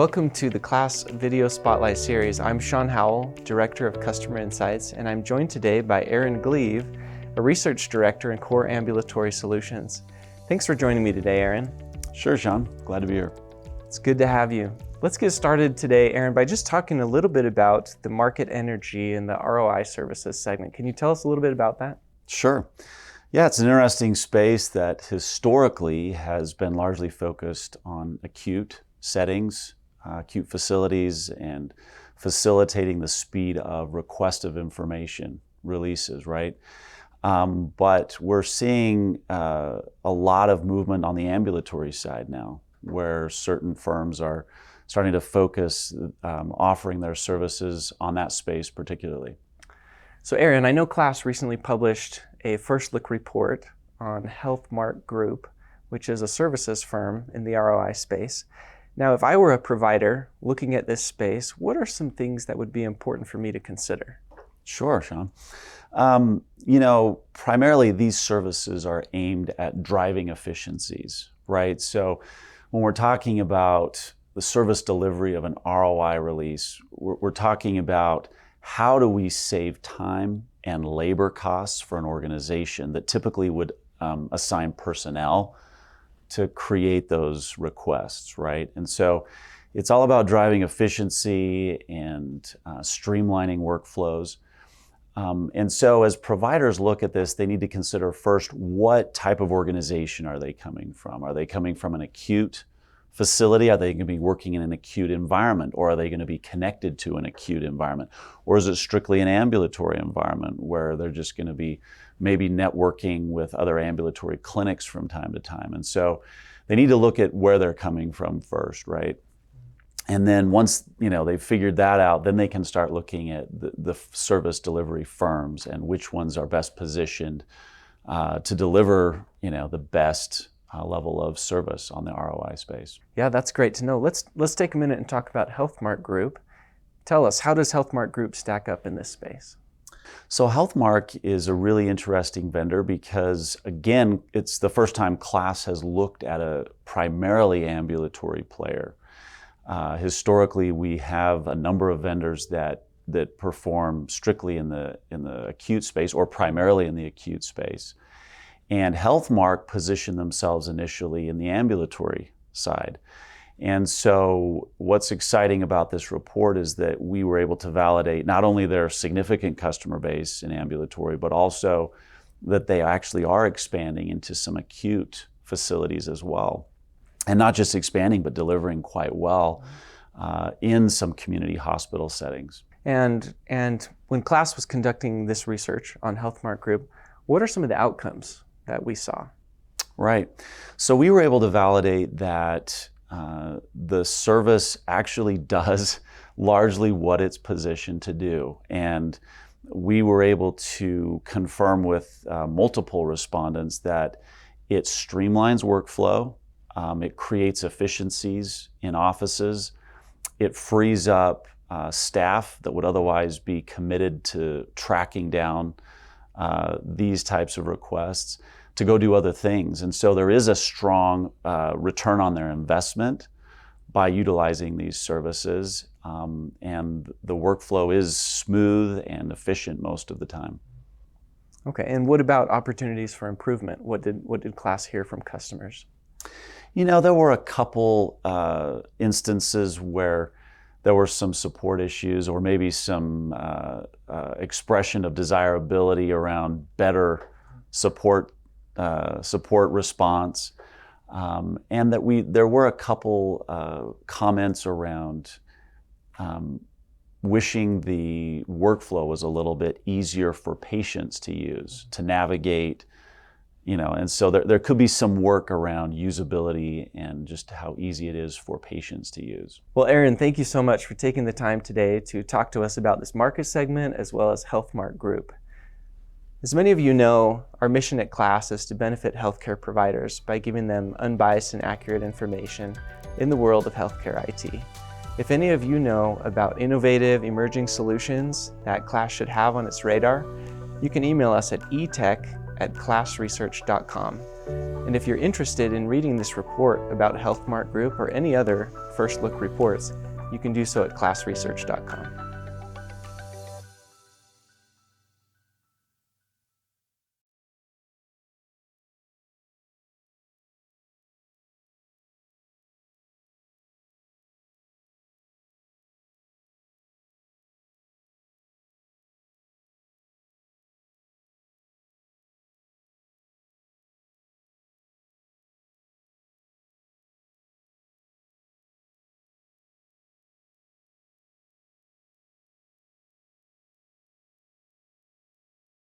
Welcome to the Class Video Spotlight Series. I'm Sean Howell, Director of Customer Insights, and I'm joined today by Aaron Gleave, a Research Director in Core Ambulatory Solutions. Thanks for joining me today, Aaron. Sure, Sean. Glad to be here. It's good to have you. Let's get started today, Aaron, by just talking a little bit about the market energy and the ROI services segment. Can you tell us a little bit about that? Sure. Yeah, it's an interesting space that historically has been largely focused on acute settings, acute facilities, and facilitating the speed of request of information releases, right? But we're seeing a lot of movement on the ambulatory side now, where certain firms are starting to focus offering their services on that space particularly. So Aaron, I know Class recently published a first look report on Healthmark Group, which is a services firm in the ROI space. Now, if I were a provider looking at this space, what are some things that would be important for me to consider? Sure, Sean. Primarily these services are aimed at driving efficiencies, right? So when we're talking about the service delivery of an ROI release, we're talking about how do we save time and labor costs for an organization that typically would assign personnel to create those requests, right? And so it's all about driving efficiency and streamlining workflows. And so as providers look at this, they need to consider first, what type of organization are they coming from? Are they coming from an acute facility? Are they going to be working in an acute environment? Or are they going to be connected to an acute environment? Or is it strictly an ambulatory environment where they're just going to be maybe networking with other ambulatory clinics from time to time? And so they need to look at where they're coming from first, right? And then once they've figured that out, then they can start looking at the service delivery firms and which ones are best positioned to deliver the best level of service on the ROI space. Yeah, that's great to know. Let's take a minute and talk about Healthmark Group. Tell us, how does Healthmark Group stack up in this space? So Healthmark is a really interesting vendor because, again, it's the first time Class has looked at a primarily ambulatory player. Historically, we have a number of vendors that perform strictly in the acute space or primarily in the acute space. And Healthmark positioned themselves initially in the ambulatory side. And so what's exciting about this report is that we were able to validate not only their significant customer base in ambulatory, but also that they actually are expanding into some acute facilities as well. And not just expanding, but delivering quite well in some community hospital settings. And when Class was conducting this research on Healthmark Group, what are some of the outcomes that we saw? Right. So we were able to validate that the service actually does largely what it's positioned to do. And we were able to confirm with multiple respondents that it streamlines workflow, it creates efficiencies in offices, it frees up staff that would otherwise be committed to tracking down these types of requests to go do other things. And so there is a strong return on their investment by utilizing these services, and the workflow is smooth and efficient most of the time. Okay, and what about opportunities for improvement? What did Class hear from customers? There were a couple instances where there were some support issues or maybe some expression of desirability around better support response, and that there were a couple comments around wishing the workflow was a little bit easier for patients to use, to navigate, and so there could be some work around usability and just how easy it is for patients to use. Well, Aaron, thank you so much for taking the time today to talk to us about this market segment as well as Healthmark Group. As many of you know, our mission at Class is to benefit healthcare providers by giving them unbiased and accurate information in the world of healthcare IT. If any of you know about innovative emerging solutions that Class should have on its radar, you can email us at etech at classresearch.com. And if you're interested in reading this report about Healthmark Group or any other First Look reports, you can do so at classresearch.com.